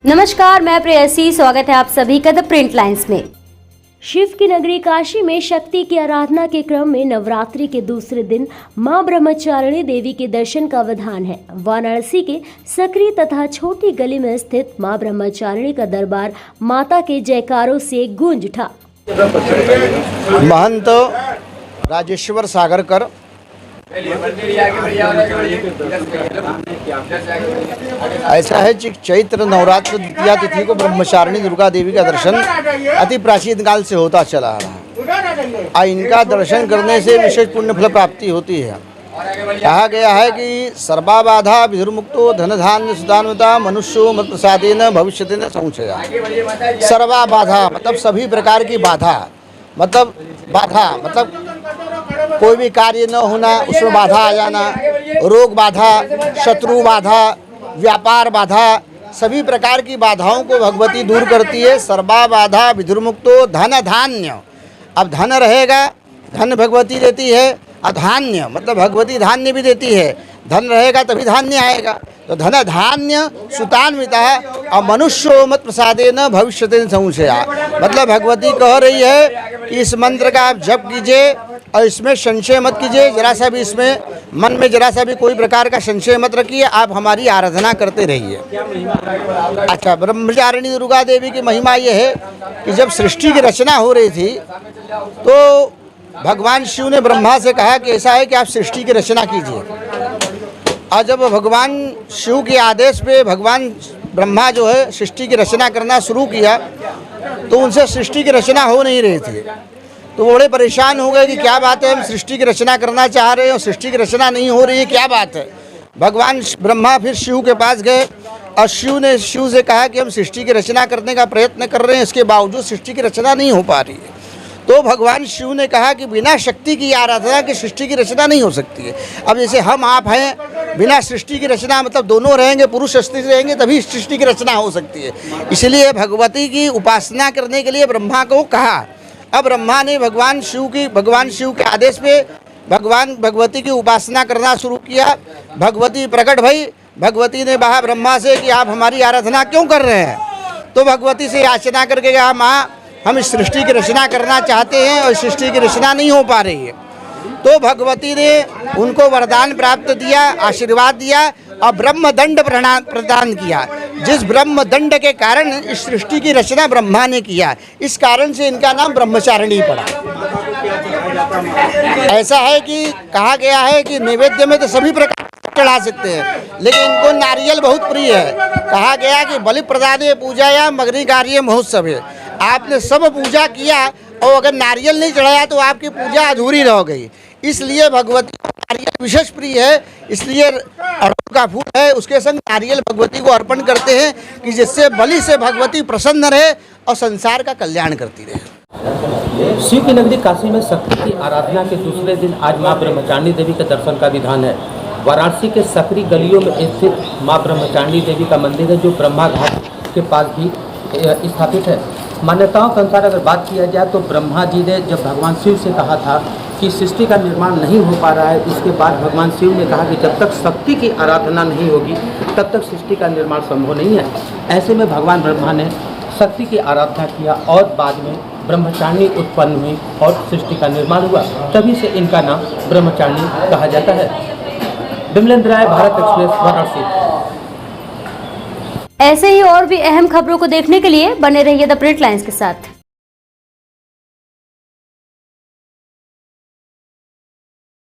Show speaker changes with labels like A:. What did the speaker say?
A: नमस्कार, मैं प्रेयसी। स्वागत है आप सभी का द प्रिंट लाइन्स में। शिव की नगरी काशी में शक्ति की आराधना के क्रम में नवरात्रि के दूसरे दिन मां ब्रह्मचारिणी देवी के दर्शन का विधान है। वाराणसी के सकरी तथा छोटी गली में स्थित मां ब्रह्मचारिणी का दरबार माता के जयकारों से गूंज उठा।
B: महंत राजेश्वर सागरकर ऐसा है कि चैत्र नवरात्र द्वितीया तिथि को ब्रह्मचारिणी दुर्गा देवी का दर्शन अति प्राचीन काल से होता चला आ रहा है। इनका दर्शन करने से विशेष पुण्य फल प्राप्ति होती है। कहा गया है कि सर्वा बाधा विधुर्मुक्तो धन धान्य सुदान्विता मनुष्यो मत प्रसादेन भविष्यति न संशया। सर्वा बाधा मतलब सभी प्रकार की बाधा, मतलब कोई भी कार्य न होना, उसमें बाधा आ जाना, रोग बाधा, शत्रु बाधा, व्यापार बाधा, सभी प्रकार की बाधाओं को भगवती दूर करती है। सर्वा बाधा विधुर्मुक्तो धन धान्य। अब धन रहेगा, धन भगवती देती है, और धान्य मतलब भगवती धान्य भी देती है। धन रहेगा तभी धान्य आएगा, तो धन धान्य सुतान्विता है। और मनुष्यो मत प्रसादेन भविष्यति संशया, मतलब भगवती कह रही है कि इस मंत्र का आप जप कीजिए और इसमें संशय मत कीजिए। जरा सा भी इसमें मन में जरा सा भी कोई प्रकार का संशय मत रखिए, आप हमारी आराधना करते रहिए। अच्छा, ब्रह्मचारिणी दुर्गा देवी की महिमा ये है कि जब सृष्टि की रचना हो रही थी तो भगवान शिव ने ब्रह्मा से कहा कि ऐसा है कि आप सृष्टि की रचना कीजिए। और जब भगवान शिव के आदेश पे भगवान ब्रह्मा जो है सृष्टि की रचना करना शुरू किया तो उनसे सृष्टि की रचना हो नहीं रही थी। तो वो बड़े परेशान हो गए कि क्या बात है, हम सृष्टि की रचना करना चाह रहे हैं और सृष्टि की रचना नहीं हो रही है, क्या बात है। भगवान ब्रह्मा फिर शिव के पास गए और शिव ने शिव से कहा कि हम सृष्टि की रचना करने का प्रयत्न कर रहे हैं, इसके बावजूद सृष्टि की रचना नहीं हो पा रही है। तो भगवान शिव ने कहा कि बिना शक्ति की आराधना की सृष्टि की रचना नहीं हो सकती है। अब जैसे हम आप हैं, बिना सृष्टि की रचना मतलब दोनों रहेंगे, पुरुष स्त्री रहेंगे तभी सृष्टि की रचना हो सकती है। इसलिए भगवती की उपासना करने के लिए ब्रह्मा को कहा। अब ब्रह्मा ने भगवान शिव के आदेश पे भगवती की उपासना करना शुरू किया। भगवती प्रकट भई। भगवती ने कहा ब्रह्मा से कि आप हमारी आराधना क्यों कर रहे हैं। तो भगवती से याचना करके कहा, माँ हम इस सृष्टि की रचना करना चाहते हैं और सृष्टि की रचना नहीं हो पा रही है। तो भगवती ने उनको वरदान प्राप्त दिया, आशीर्वाद दिया और ब्रह्मदंड प्रदान किया। जिस ब्रह्मदंड के कारण इस सृष्टि की रचना ब्रह्मा ने किया, इस कारण से इनका नाम ब्रह्मचारिणी पड़ा। ऐसा है कि कहा गया है कि नैवेद्य में तो सभी प्रकार चढ़ा सकते हैं, लेकिन इनको नारियल बहुत प्रिय है। कहा गया कि बलि प्रदाने पूजा या मगरी कार्य महोत्सव है। आपने सब पूजा किया और अगर नारियल नहीं चढ़ाया तो आपकी पूजा अधूरी रह गई। इसलिए भगवती को नारियल विशेष प्रिय है। इसलिए अड़हुल का फूल है, उसके संग नारियल भगवती को अर्पण करते हैं कि जिससे बलि से भगवती प्रसन्न रहे और संसार का कल्याण करती रहे।
C: शिव की नगरी काशी में शक्ति की आराधना के दूसरे दिन आज मां ब्रह्मचारिणी देवी के दर्शन का विधान है। वाराणसी के सकरी गलियों में स्थित मां ब्रह्मचारिणी देवी का मंदिर है, जो ब्रह्मा घाट के पास भी स्थापित है। मान्यताओं के अनुसार अगर बात किया जाए तो ब्रह्मा जी ने जब भगवान शिव से कहा था कि सृष्टि का निर्माण नहीं हो पा रहा है, इसके बाद भगवान शिव ने कहा कि जब तक शक्ति की आराधना नहीं होगी तब तक सृष्टि का निर्माण संभव नहीं है। ऐसे में भगवान ब्रह्मा ने शक्ति की आराधना किया और बाद में ब्रह्मचारिणी उत्पन्न हुई और सृष्टि का निर्माण हुआ। तभी से इनका नाम ब्रह्मचारिणी कहा जाता है। विमलेंद्र राय, भारत एक्सप्रेस, वाराणसी।
A: ऐसे ही और भी अहम खबरों को देखने के लिए बने रहिए द प्रिंट लाइन्स के साथ।